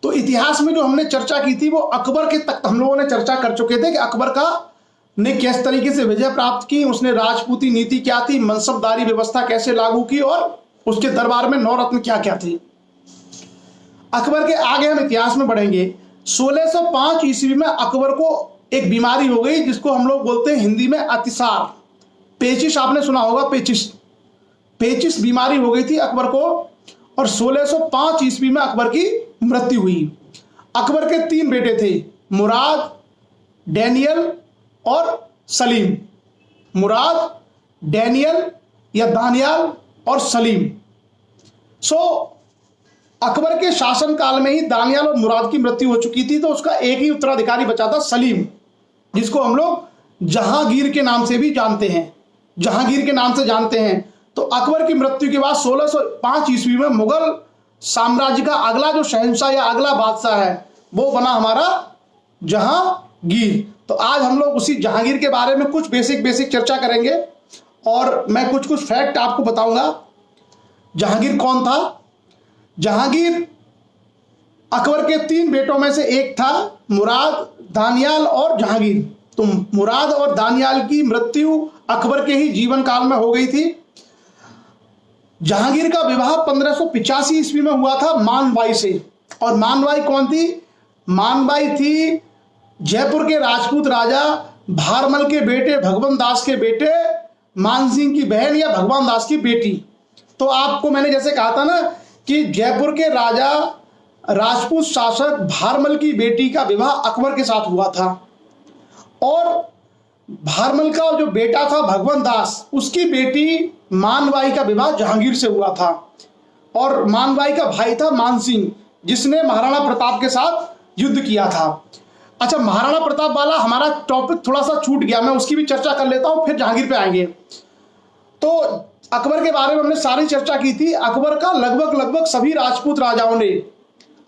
तो इतिहास में जो हमने चर्चा की थी वो अकबर के तक हम लोगों ने चर्चा कर चुके थे कि अकबर का ने किस तरीके से विजय प्राप्त की, उसने राजपूती नीति क्या थी, मनसबदारी व्यवस्था कैसे लागू की और उसके दरबार में नवरत्न क्या क्या थी। अकबर के आगे हम इतिहास में बढ़ेंगे। 1605 ईस्वी में अकबर को एक बीमारी हो गई जिसको हम लोग बोलते हैं हिंदी में अतिसार, पेचिश, आपने सुना होगा पेचिश। पेचिश बीमारी हो गई थी अकबर को और 1605 ईस्वी में अकबर की मृत्यु हुई। अकबर के 3 बेटे थे, मुराद, डैनियल और सलीम। मुराद, डैनियल या दानियाल और सलीम। अकबर के शासनकाल में ही दानियाल और मुराद की मृत्यु हो चुकी थी, तो उसका एक ही उत्तराधिकारी बचा था, सलीम, जिसको हम लोग जहांगीर के नाम से भी जानते हैं, जहांगीर के नाम से जानते हैं। तो अकबर की मृत्यु के बाद 1605 ईस्वी में मुगल साम्राज्य का अगला जो शहंशाह या अगला बादशाह है वो बना हमारा जहांगीर। तो आज हम लोग उसी जहांगीर के बारे में कुछ बेसिक चर्चा करेंगे और मैं कुछ फैक्ट आपको बताऊंगा। जहांगीर कौन था? जहांगीर अकबर के 3 बेटों में से एक था, मुराद, दानियाल और जहांगीर। तो मुराद और दानियाल की मृत्यु अकबर के ही जीवन काल में हो गई थी। जहांगीर का विवाह 1585 ईस्वी में हुआ था मानबाई से। और मानबाई कौन थी? मानबाई थी जयपुर के राजपूत राजा भारमल के बेटे भगवान दास के बेटे मानसिंह की बहन या भगवान दास की बेटी। तो आपको मैंने जैसे कहा था ना कि जयपुर के राजा राजपूत शासक भारमल की बेटी का विवाह अकबर के साथ हुआ था और भारमल का जो बेटा था भगवान दास, उसकी बेटी मानबाई का विवाह जहांगीर से हुआ था। और मानबाई का भाई था मानसिंह, जिसने महाराणा प्रताप के साथ युद्ध किया था। अच्छा, महाराणा प्रताप वाला हमारा टॉपिक थोड़ा सा छूट गया, मैं उसकी भी चर्चा कर लेता हूं, फिर जहांगीर पे आएंगे। तो अकबर के बारे में हमने सारी चर्चा की थी। अकबर का लगभग सभी राजपूत राजाओं ने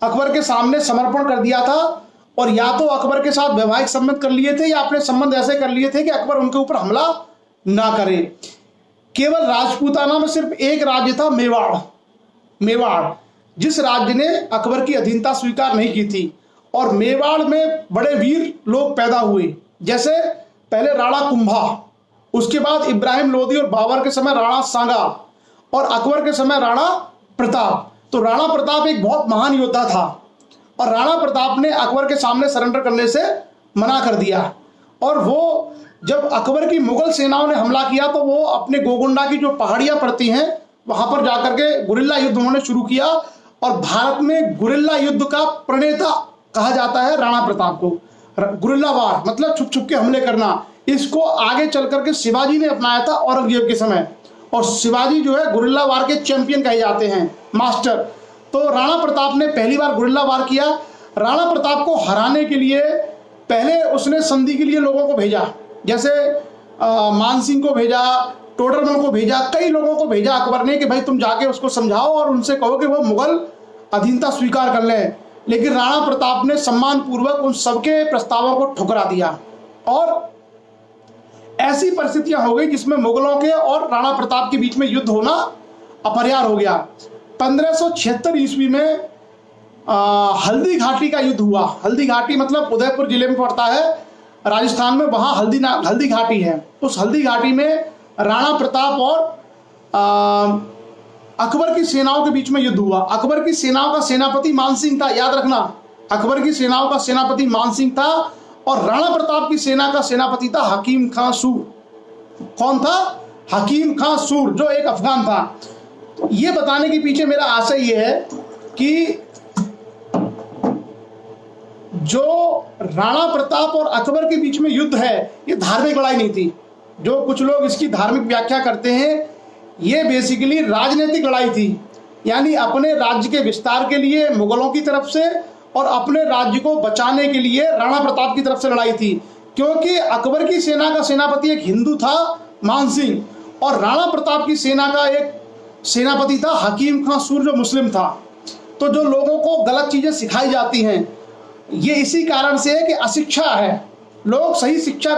अकबर के सामने समर्पण कर दिया था और या तो अकबर के साथ वैवाहिक संबंध कर लिए थे या अपने संबंध ऐसे कर लिए थे कि अकबर उनके ऊपर हमला ना करे। केवल राजपूताना में सिर्फ एक राज्य था, मेवाड़, जिस राज्य ने अकबर की अधीनता स्वीकार नहीं की थी। और मेवाड़ में बड़े वीर लोग पैदा हुए, जैसे पहले राणा कुंभा, उसके बाद इब्राहिम लोदी और बाबर के समय राणा सांगा और अकबर के समय राणा प्रताप। तो राणा प्रताप एक बहुत महान योद्धा था और राणा प्रताप ने अकबर के सामने सरेंडर करने से मना कर दिया। और वो जब अकबर की मुगल सेनाओं ने हमला किया तो वो अपने गोगुंडा की जो पहाड़ियां पड़ती हैं वहां पर जाकर के गुरिल्ला युद्ध उन्होंने शुरू किया। और भारत में गुरिल्ला युद्ध का प्रणेता कहा जाता है राणा प्रताप को। गुरिल्ला वार मतलब छुप छुप के हमले करना, इसको आगे चल करके शिवाजी ने अपनाया था औरंगजेब के समय। और शिवाजी जो है गुरिल्ला वार के चैंपियन कहे जाते हैं, मास्टर। तो राणा प्रताप ने पहली बार गुरिल्ला वार किया। राणा प्रताप को हराने के लिए पहले उसने संधि के लिए लोगों को भेजा, जैसे मानसिंह को भेजा, टोडरमल को भेजा, कई लोगों को भेजा अकबर ने कि भाई तुम जाके उसको समझाओ और उनसे कहो कि वो मुगल अधीनता स्वीकार कर लें। लेकिन राणा प्रताप ने सम्मान पूर्वक उन सबके प्रस्तावों को ठुकरा दिया और ऐसी परिस्थितियां हो गई जिसमें मुगलों के और राणा प्रताप के बीच में युद्ध होना अपरिहार्य हो गया। 1576 ईस्वी में हल्दी घाटी का युद्ध हुआ। हल्दी घाटी मतलब उदयपुर जिले में पड़ता है राजस्थान में, वहां हल्दी घाटी है। उस हल्दी घाटी में राणा प्रताप और अकबर की सेनाओं के बीच में युद्ध हुआ। अकबर की सेनाओं का सेनापति मानसिंह था, याद रखना, अकबर की सेनाओं का सेनापति मानसिंह था और राणा प्रताप की सेना का सेनापति था हकीम खां सूर। कौन था? हकीम खां सूर, जो एक अफगान था। ये बताने के पीछे मेरा आशय ये है कि जो राणा प्रताप और अकबर के बीच में युद्ध है ये धार्मिक लड़ाई नहीं थी। जो कुछ लोग इसकी धार्मिक व्याख्या करते हैं, ये बेसिकली राजनीतिक लड़ाई थी। यानी अपने राज्य के विस्तार के लिए मुगलों की तरफ से और अपने राज्य को बचाने के लिए राणा प्रताप की तरफ से लड़ाई थी। क्योंकि अकबर की सेना का सेनापति एक हिंदू था मानसिंह और राणा प्रताप की सेना का एक सेनापति था हकीम खां सूर जो मुस्लिम था। तो जो लोगों को गलत चीजें सिखाई जाती हैं ये इसी कारण से है कि अशिक्षा है, लोग सही शिक्षा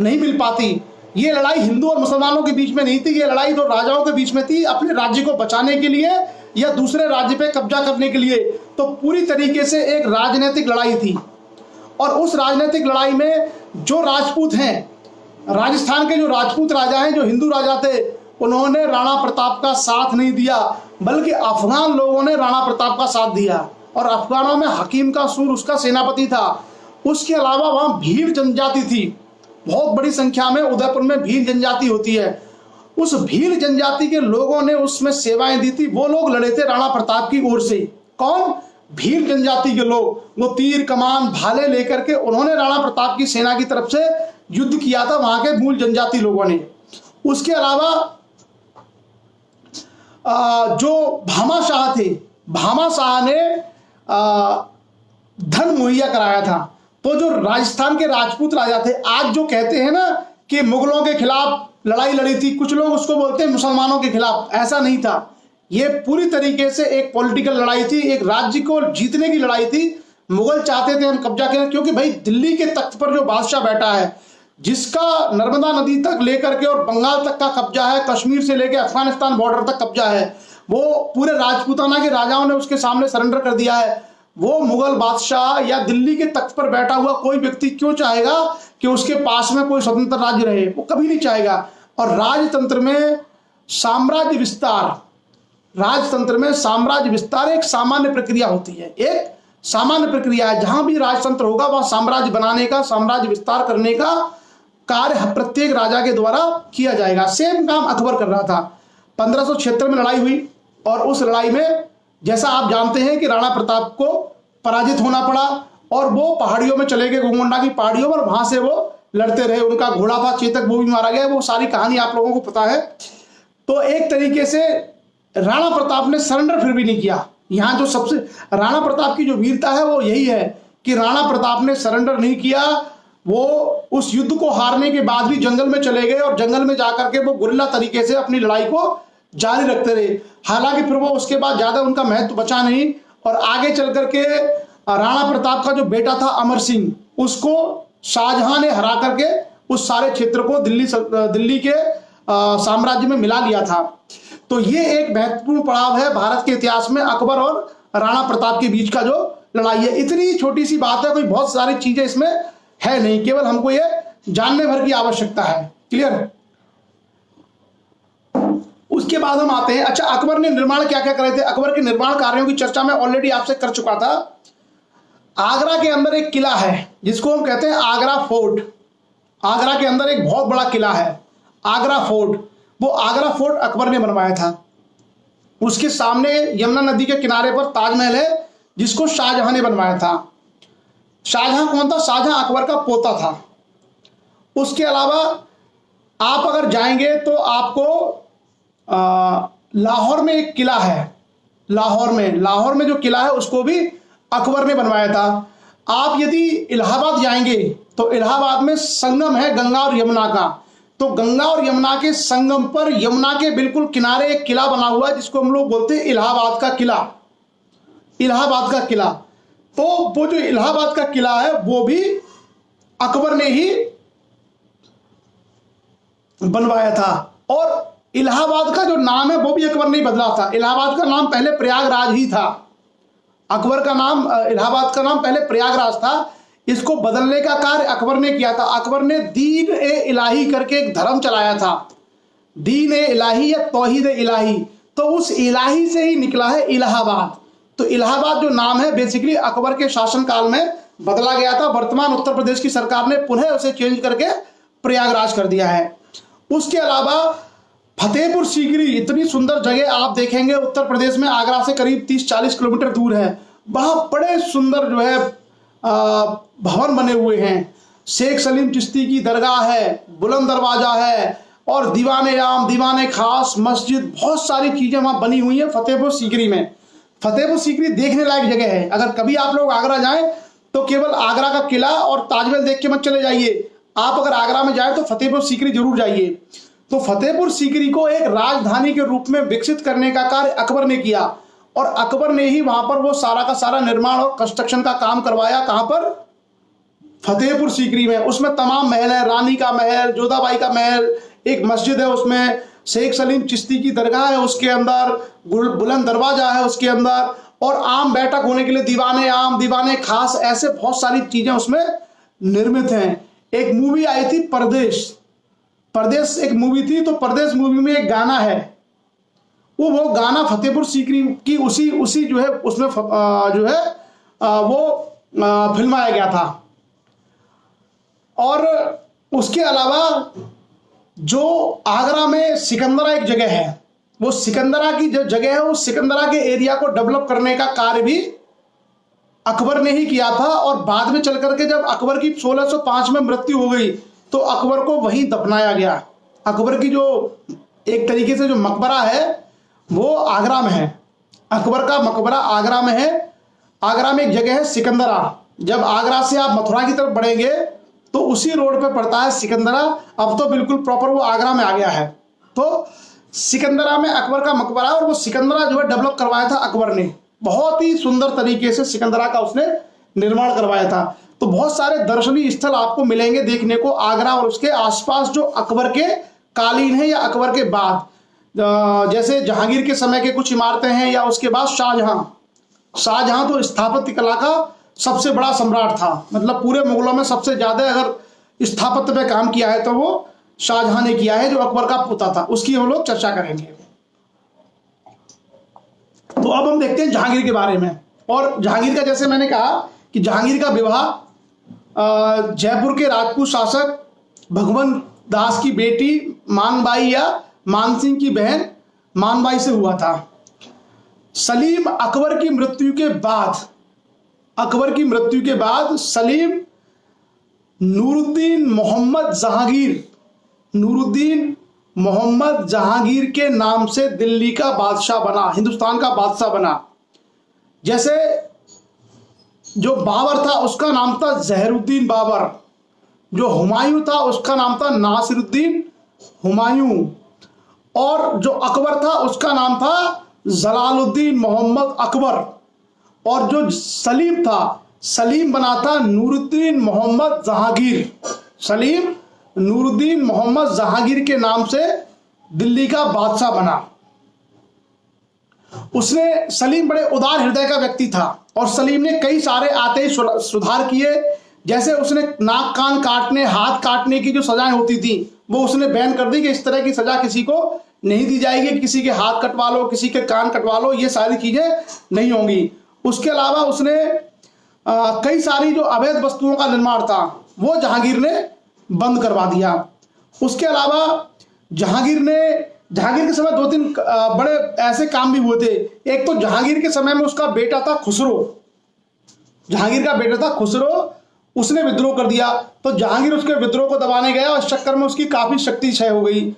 नहीं मिल पाती। ये लड़ाई हिंदू और मुसलमानों के बीच में नहीं थी, ये लड़ाई तो राजाओं के बीच में थी, अपने राज्य को बचाने के लिए या दूसरे राज्य पे कब्जा करने के लिए। तो पूरी तरीके से एक राजनीतिक लड़ाई थी। और उस राजनीतिक लड़ाई में जो राजपूत हैं, राजस्थान के जो राजपूत राजा हैं, जो हिंदू राजा थे, उन्होंने राणा प्रताप का साथ नहीं दिया, बल्कि अफगान लोगों ने राणा प्रताप का साथ दिया। और अफगानों में हकीम का सूर उसका सेनापति था। उसके अलावा वहां भील जनजाति थी, बहुत बड़ी संख्या में उदयपुर में भील जनजाति होती है। उस भील जनजाति के लोगों ने उसमें सेवाएं दी थी। वो लोग लड़े थे राणा प्रताप की ओर से। कौन? भील जनजाति के लोग। वो तीर कमान भाले लेकर के उन्होंने राणा प्रताप की सेना की तरफ से युद्ध किया था, वहां के मूल जनजाति लोगों ने। उसके अलावा जो भामाशाह थे, भामाशाह ने धन मुहैया कराया था। तो जो राजस्थान के राजपूत राजा थे, आज जो कहते हैं ना कि मुगलों के खिलाफ लड़ाई लड़ी थी, कुछ लोग उसको बोलते हैं मुसलमानों के खिलाफ, ऐसा नहीं था। ये पूरी तरीके से एक पॉलिटिकल लड़ाई थी, एक राज्य को जीतने की लड़ाई थी। मुगल चाहते थे हम कब्जा करें, क्योंकि भाई दिल्ली के तख्त पर जो बादशाह बैठा है, जिसका नर्मदा नदी तक लेकर के और बंगाल तक का कब्जा है, कश्मीर से लेकर अफगानिस्तान बॉर्डर तक कब्जा है, वो पूरे राजपूताना के राजाओं ने उसके सामने सरेंडर कर दिया है। वो मुगल बादशाह या दिल्ली के तख्त पर बैठा हुआ कोई व्यक्ति क्यों चाहेगा कि उसके पास में कोई स्वतंत्र राज्य रहे? वो कभी नहीं चाहेगा। और राजतंत्र में साम्राज्य विस्तार, राजतंत्र में साम्राज्य विस्तार एक सामान्य प्रक्रिया होती है, एक सामान्य प्रक्रिया है। जहां भी राजतंत्र होगा वहां साम्राज्य बनाने का, साम्राज्य विस्तार करने का कार्य प्रत्येक राजा के द्वारा किया जाएगा। सेम काम अकबर कर रहा था। 1576 में लड़ाई हुई और उस लड़ाई में जैसा आप जानते हैं कि राणा प्रताप को पराजित होना पड़ा और वो पहाड़ियों में चले गए, गोलकोंडा की पहाड़ियों पर, वहां से वो लड़ते रहे। उनका घोड़ा था चेतक, वो भी मारा गया। वो सारी कहानी आप लोगों को पता है। तो एक तरीके से राणा प्रताप ने सरेंडर फिर भी नहीं किया। यहाँ जो सबसे राणा प्रताप की जो वीरता है वो यही है कि राणा प्रताप ने सरेंडर नहीं किया। वो उस युद्ध को हारने के बाद भी जंगल में चले गए और जंगल में जाकर के वो गुरिल्ला तरीके से अपनी लड़ाई को जारी रखते रहे। हालांकि फिर वो उसके बाद ज्यादा उनका महत्व बचा नहीं और आगे चल करके राणा प्रताप का जो बेटा था अमर सिंह, उसको शाहजहां ने हरा करके उस सारे क्षेत्र को दिल्ली के साम्राज्य में मिला लिया था। तो ये एक महत्वपूर्ण पड़ाव है भारत के इतिहास में, अकबर और राणा प्रताप के बीच का जो लड़ाई है। इतनी छोटी सी बात है, कोई बहुत सारी चीजें इसमें है नहीं, केवल हमको ये जानने भर की आवश्यकता है। क्लियर? उसके बाद हम आते हैं, अच्छा अकबर ने निर्माण क्या क्या करे थे। अकबर के निर्माण कार्यों की चर्चा मैं ऑलरेडी आपसे कर चुका था। आगरा के अंदर एक किला है जिसको हम कहते हैं आगरा फोर्ट। आगरा के अंदर एक बहुत बड़ा किला है आगरा फोर्ट। वो आगरा फोर्ट अकबर ने बनवाया था। उसके सामने यमुना नदी के किनारे पर ताजमहल है जिसको शाहजहां ने बनवाया था। शाहजहां कौन था? शाहजहां अकबर का पोता था। उसके अलावा आप अगर जाएंगे तो आपको लाहौर में एक किला है। लाहौर में जो किला है उसको भी अकबर ने बनवाया था। आप यदि इलाहाबाद जाएंगे तो इलाहाबाद में संगम है गंगा और यमुना का। तो गंगा और यमुना के संगम पर, यमुना के बिल्कुल किनारे एक किला बना हुआ है जिसको हम लोग बोलते हैं इलाहाबाद का किला। इलाहाबाद का किला, तो वो जो इलाहाबाद का किला है वो भी अकबर ने ही बनवाया था। और इलाहाबाद का जो नाम है वो भी अकबर ने ही बदला था। इलाहाबाद का नाम पहले प्रयागराज ही था। अकबर का नाम, इलाहाबाद का नाम पहले प्रयागराज था। इसको बदलने का कार्य अकबर ने किया था। अकबर ने दीन ए इलाही करके एक धर्म चलाया था, दीन ए इलाही या तौहीद ए इलाही। तो उस इलाही से ही निकला है इलाहाबाद। तो इलाहाबाद जो नाम है बेसिकली अकबर के शासनकाल में बदला गया था। वर्तमान उत्तर प्रदेश की सरकार ने पुनः उसे चेंज करके प्रयागराज कर दिया है। उसके अलावा फतेहपुर सीकरी, इतनी सुंदर जगह आप देखेंगे उत्तर प्रदेश में, आगरा से करीब 30-40 किलोमीटर दूर है। वहां बड़े सुंदर जो है भवन बने हुए हैं। शेख सलीम चिश्ती की दरगाह है, बुलंद दरवाजा है और दीवाने आम, दीवाने खास, मस्जिद, बहुत सारी चीजें वहां बनी हुई है फतेहपुर सीकरी में। फतेहपुर सीकरी देखने लायक जगह है। अगर कभी आप लोग आगरा जाएं तो केवल आगरा का किला और ताजमहल देख के मत चले जाइए। आप अगर आगरा में जाएं तो फतेहपुर सीकरी जरूर जाइए। तो फतेहपुर सीकरी को एक राजधानी के रूप में विकसित करने का कार्य अकबर ने किया और अकबर ने ही वहां पर वो सारा का सारा निर्माण और कंस्ट्रक्शन का काम करवाया। कहां पर? फतेहपुर सीकरी में। उसमें तमाम महल है, रानी का महल, जोधाबाई का महल, एक मस्जिद है उसमें, शेख सलीम चिश्ती की दरगाह है उसके अंदर, बुलंद दरवाजा है उसके अंदर और आम बैठक होने के लिए दीवाने आम, दीवाने खास, ऐसे बहुत सारी चीजें उसमें निर्मित हैं। एक मूवी आई थी परदेश, परदेश एक मूवी थी, तो परदेश मूवी में एक गाना है, वो गाना फतेहपुर सीकरी की उसी जो है उसमें जो है वो फिल्माया गया था। और उसके अलावा जो आगरा में सिकंदरा एक जगह है, वो सिकंदरा की जो जगह है, उस सिकंदरा के एरिया को डेवलप करने का कार्य भी अकबर ने ही किया था। और बाद में चल करके जब अकबर की 1605 में मृत्यु हो गई तो अकबर को वहीं दफनाया गया। अकबर की जो एक तरीके से जो मकबरा है वो आगरा में है, अकबर का मकबरा आगरा में है। आगरा में एक जगह है सिकंदरा, जब आगरा से आप मथुरा की तरफ बढ़ेंगे तो उसी रोड पे पड़ता है सिकंदरा। अब तो बिल्कुल प्रॉपर वो आगरा में आ गया है। तो सिकंदरा में अकबर का मकबरा, और वो सिकंदरा जो है डेवलप करवाया था अकबर ने, बहुत ही सुंदर तरीके से सिकंदरा का उसने निर्माण करवाया था। तो बहुत सारे दर्शनीय स्थल आपको मिलेंगे देखने को आगरा और उसके आसपास जो अकबर के कालीन है या अकबर के बाद, जैसे जहांगीर के समय के कुछ इमारतें हैं, या उसके बाद शाहजहां तो स्थापत्य कला का सबसे बड़ा सम्राट था, मतलब पूरे मुगलों में सबसे ज्यादा अगर स्थापत्य पे काम किया है तो वो शाहजहां ने किया है, जो अकबर का पोता था। उसकी हम लोग चर्चा करेंगे। तो अब हम देखते हैं जहांगीर के बारे में। और जहांगीर का, जैसे मैंने कहा कि जहांगीर का विवाह जयपुर के राजपूत शासक भगवंत दास की बेटी मानबाई या मानसिंह की बहन मानबाई से हुआ था। सलीम अकबर की मृत्यु के बाद सलीम नूरुद्दीन मोहम्मद जहांगीर के नाम से दिल्ली का बादशाह बना, हिंदुस्तान का बादशाह बना। जैसे जो बाबर था उसका नाम था जहरुद्दीन बाबर, जो हुमायूं था उसका नाम था नासिरुद्दीन हुमायूं, और जो अकबर था उसका नाम था जलालुद्दीन मोहम्मद अकबर, और जो सलीम था, सलीम बना था नूरुद्दीन मोहम्मद जहांगीर। सलीम नूरुद्दीन मोहम्मद जहांगीर के नाम से दिल्ली का बादशाह बना। सलीम बड़े उदार हृदय का व्यक्ति था, और सलीम ने कई सारे आते ही सुधार किए। जैसे उसने नाक कान काटने, हाथ काटने की जो सजाएं होती थी वो उसने बैन कर दी कि इस तरह की सजा किसी को नहीं दी जाएगी, किसी के हाथ कटवा लो, किसी के कान कटवा लो, ये सारी चीजें नहीं होंगी। उसके अलावा उसने कई सारी जो अवैध वस्तुओं का निर्माण था वो जहांगीर ने बंद करवा दिया। उसके अलावा जहांगीर के समय 2-3 बड़े ऐसे काम भी हुए थे। एक तो जहांगीर के समय में उसका बेटा था खुसरो, जहांगीर का बेटा था खुसरो, उसने विद्रोह कर दिया। तो जहांगीर उसके विद्रोह को दबाने गया और इस चक्कर में उसकी काफी शक्ति क्षय हो गई।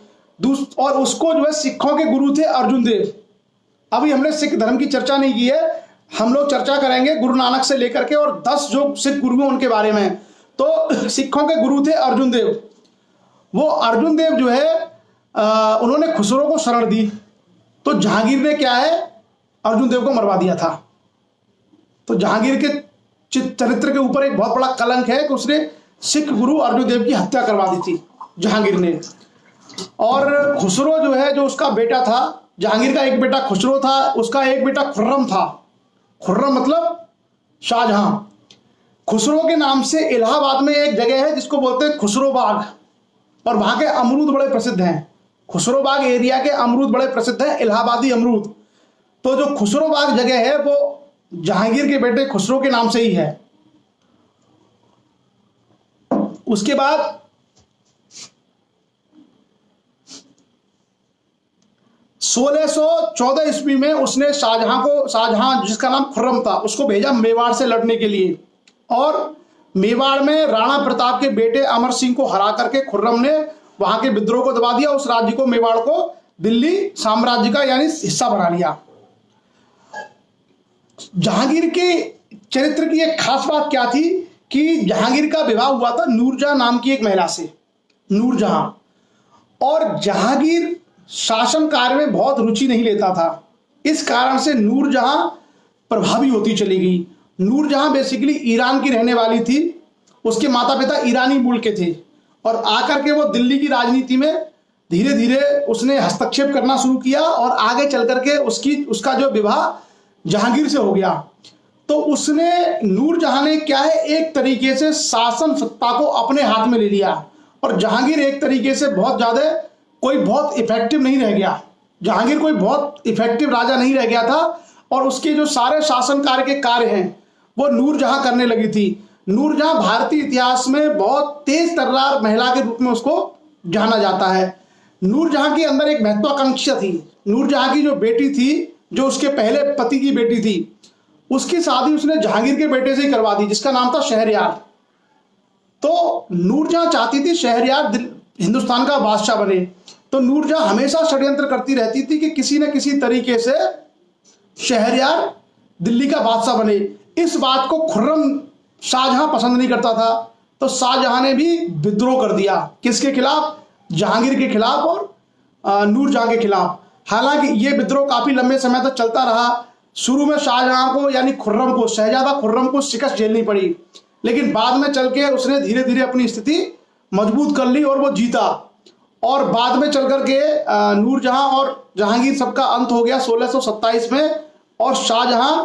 और उसको जो है सिखों के गुरु थे अर्जुन देव। अभी हमने सिख धर्म की चर्चा नहीं की है, हम लोग चर्चा करेंगे गुरु नानक से लेकर के और 10 जो सिख गुरु हैं उनके बारे में। तो सिखों के गुरु थे अर्जुन देव। वो अर्जुन देव जो है उन्होंने खुसरो को शरण दी, तो जहांगीर ने क्या है अर्जुन देव को मरवा दिया था। तो जहांगीर के चरित्र के ऊपर एक बहुत बड़ा कलंक है कि उसने सिख गुरु अर्जुन देव की हत्या करवा दी थी जहांगीर ने। और खुसरो जो है, जो उसका बेटा था, जहांगीर का एक बेटा खुसरो था, उसका एक बेटा खुर्रम था। खुर्रम मतलब शाहजहां। खुसरो के नाम से इलाहाबाद में एक जगह है जिसको बोलते हैं खुसरो बाग, और वहां के अमरूद बड़े प्रसिद्ध हैं। खुसरो बाग एरिया के अमरूद बड़े प्रसिद्ध हैं, इलाहाबादी अमरूद। तो जो खुसरो बाग जगह है वो जहांगीर के बेटे खुसरो के नाम से ही है। उसके बाद 1614 ईस्वी में उसने शाहजहां जिसका नाम खुर्रम था उसको भेजा मेवाड़ से लड़ने के लिए, और मेवाड़ में राणा प्रताप के बेटे अमर सिंह को हरा करके खुर्रम ने वहां के विद्रोह को दबा दिया। उस राज्य को, मेवाड़ को, दिल्ली साम्राज्य का यानी हिस्सा बना लिया। जहांगीर के चरित्र की एक खास बात क्या थी कि जहांगीर का विवाह हुआ था नूरजहां नाम की एक महिला से, नूरजहां। और जहांगीर शासन कार्य में बहुत रुचि नहीं लेता था, इस कारण से नूरजहां प्रभावी होती चली गई। नूरजहां बेसिकली ईरान की रहने वाली थी, उसके माता पिता ईरानी मूल के थे, और आकर के वो दिल्ली की राजनीति में धीरे धीरे उसने हस्तक्षेप करना शुरू किया, और आगे चल करके उसका जो विवाह जहांगीर से हो गया। तो उसने नूरजहां ने क्या है, एक तरीके से शासन सत्ता को अपने हाथ में ले लिया और जहांगीर एक तरीके से बहुत ज्यादा कोई बहुत इफेक्टिव नहीं रह गया। जहांगीर कोई बहुत इफेक्टिव राजा नहीं रह गया था और उसके जो सारे शासन कार्य के कार्य हैं वो नूरजहां करने लगी थी। नूरजहां भारतीय इतिहास में बहुत तेज तर्रार महिला के रूप में उसको जाना जाता है। नूरजहां के अंदर एक महत्वाकांक्षा थी। नूरजहां की जो बेटी थी, जो उसके पहले पति की बेटी थी, उसकी शादी उसने जहांगीर के बेटे से ही करवा दी, जिसका नाम था शहरयार। तो नूरजहां चाहती थी शहरयार हिंदुस्तान का बादशाह बने। तो नूरजहां हमेशा षड्यंत्र करती रहती थी कि किसी न किसी तरीके से शहरयार दिल्ली का बादशाह बने। इस बात को खुर्रम शाहजहां पसंद नहीं करता था, तो शाहजहां ने भी विद्रोह कर दिया। किसके खिलाफ? जहांगीर के खिलाफ और नूरजहां के खिलाफ। हालांकि ये विद्रोह काफी लंबे समय तक चलता रहा। शुरू में शाहजहां को यानी खुर्रम को, शहजादा खुर्रम को शिकस्त झेलनी पड़ी, लेकिन बाद में चल के उसने धीरे धीरे अपनी स्थिति मजबूत कर ली और वो जीता। और बाद में चल करके नूरजहां और जहांगीर सबका अंत हो गया 1627 में और शाहजहां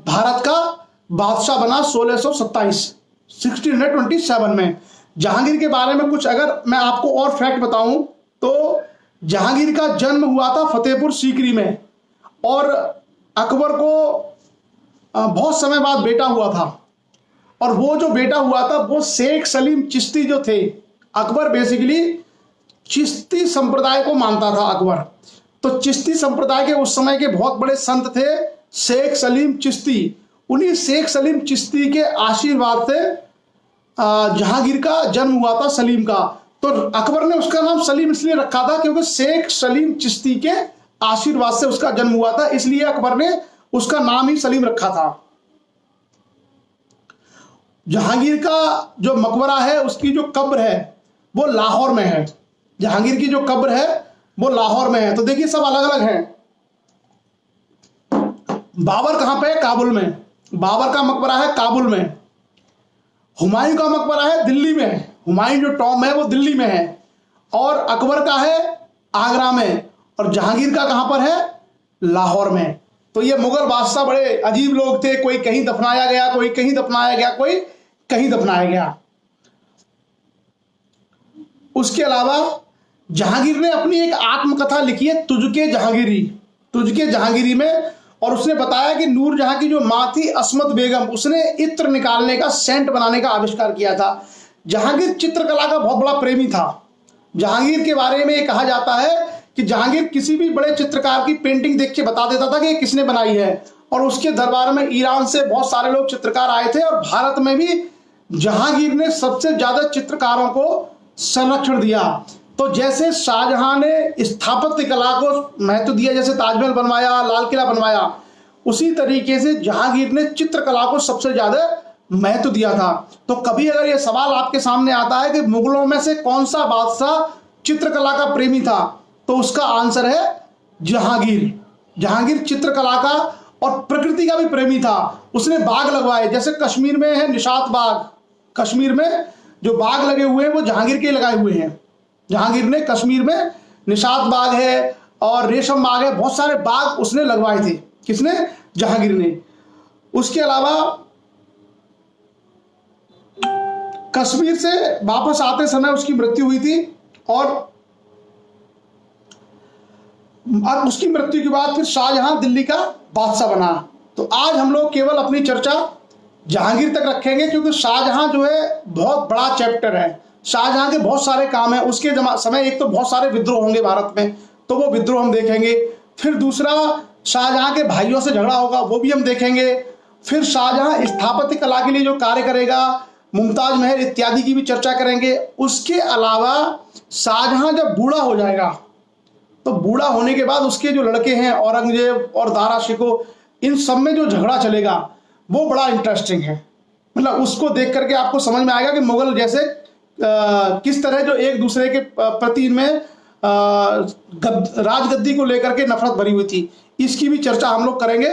भारत का बादशाह बना 1627 में। जहांगीर के बारे में कुछ अगर मैं आपको और फैक्ट बताऊं तो जहांगीर का जन्म हुआ था फतेहपुर सीकरी में और अकबर को बहुत समय बाद बेटा हुआ था और वो जो बेटा हुआ था वो शेख सलीम चिश्ती जो थे। अकबर बेसिकली चिश्ती संप्रदाय को मानता था अकबर। तो चिश्ती संप्रदाय के उस समय के बहुत बड़े संत थे शेख सलीम चिश्ती। उन्हीं शेख सलीम चिश्ती के आशीर्वाद से जहांगीर का जन्म हुआ था, सलीम का। तो अकबर ने उसका नाम सलीम इसलिए रखा था क्योंकि शेख सलीम चिश्ती के आशीर्वाद से उसका जन्म हुआ था, इसलिए अकबर ने उसका नाम ही सलीम रखा था। जहांगीर का जो मकबरा है उसकी जो कब्र है वो लाहौर में है। जहांगीर की जो कब्र है वो लाहौर में है। तो देखिए सब अलग अलग हैं। बाबर कहां पे है? काबुल में। बाबर का मकबरा है काबुल में। हुमायूं का मकबरा है दिल्ली में। हुमायूं जो टॉम है वो दिल्ली में है और अकबर का है आगरा में और जहांगीर का कहां पर है? लाहौर में। तो ये मुगल बादशाह बड़े अजीब लोग थे। कोई कहीं दफनाया गया, कोई कहीं दफनाया गया, कोई कहीं दफनाया गया। उसके अलावा जहांगीर ने अपनी एक आत्मकथा लिखी है तुझके जहांगीरी। तुझके जहांगीरी में और उसने बताया कि नूरजहां की जो मां थी अस्मत बेगम, उसने इत्र निकालने का, सेंट बनाने का आविष्कार किया था। जहांगीर चित्रकला का बहुत बड़ा प्रेमी था। जहांगीर के बारे में कहा जाता है कि जहांगीर किसी भी बड़े चित्रकार की पेंटिंग देख के बता देता था कि ये किसने बनाई है। और उसके दरबार में ईरान से बहुत सारे लोग चित्रकार आए थे और भारत में भी जहांगीर ने सबसे ज्यादा चित्रकारों को संरक्षण दिया। तो जैसे शाहजहां ने स्थापत्य कला को महत्व दिया, जैसे ताजमहल बनवाया, लाल किला बनवाया, उसी तरीके से जहांगीर ने चित्रकला को सबसे ज्यादा महत्व दिया था। तो कभी अगर यह सवाल आपके सामने आता है कि मुगलों में से कौन सा बादशाह चित्रकला का प्रेमी था, तो उसका आंसर है जहांगीर। जहांगीर चित्रकला का और प्रकृति का भी प्रेमी था। उसने बाग लगवाए, जैसे कश्मीर में है निशात बाग। कश्मीर में जो बाग लगे हुए हैं वो जहांगीर के लगाए हुए हैं। जहांगीर ने कश्मीर में निशात बाग है और रेशम बाग है, बहुत सारे बाग उसने लगवाए थे। किसने? जहांगीर ने। उसके अलावा कश्मीर से वापस आते समय उसकी मृत्यु हुई थी और उसकी मृत्यु के बाद फिर शाहजहां दिल्ली का बादशाह बना। तो आज हम लोग केवल अपनी चर्चा जहांगीर तक रखेंगे क्योंकि शाहजहां जो है बहुत बड़ा चैप्टर है। शाहजहां के बहुत सारे काम हैं। उसके समय एक तो बहुत सारे विद्रोह होंगे भारत में, तो वो विद्रोह हम देखेंगे। फिर दूसरा शाहजहां के भाइयों से झगड़ा होगा, वो भी हम देखेंगे। फिर शाहजहां स्थापत्य कला के लिए जो कार्य करेगा, मुमताज महल इत्यादि की भी चर्चा करेंगे। उसके अलावा शाहजहां जब बूढ़ा हो जाएगा तो बूढ़ा होने के बाद उसके जो लड़के हैं औरंगजेब और दारा शिकोह, इन सब में जो झगड़ा चलेगा वो बड़ा इंटरेस्टिंग है। मतलब उसको देख करके आपको समझ में आएगा कि मुगल जैसे किस तरह जो एक दूसरे के प्रति में राजगद्दी को लेकर के नफरत भरी हुई थी, इसकी भी चर्चा हम लोग करेंगे।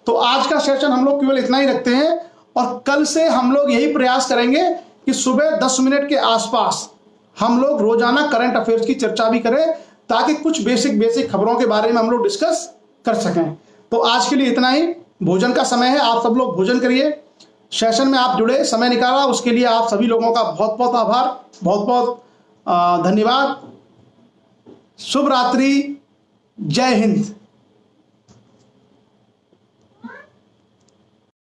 तो आज का सेशन हम लोग केवल इतना ही रखते हैं और कल से हम लोग यही प्रयास करेंगे कि सुबह 10 मिनट के आसपास हम लोग रोजाना करंट अफेयर्स की चर्चा भी करें ताकि कुछ बेसिक खबरों के बारे में हम लोग डिस्कस कर सकें। तो आज के लिए इतना ही। भोजन का समय है, आप सब लोग भोजन करिए। सेशन में आप जुड़े, समय निकाला, उसके लिए आप सभी लोगों का बहुत बहुत आभार, बहुत बहुत धन्यवाद। शुभ रात्रि, जय हिंद।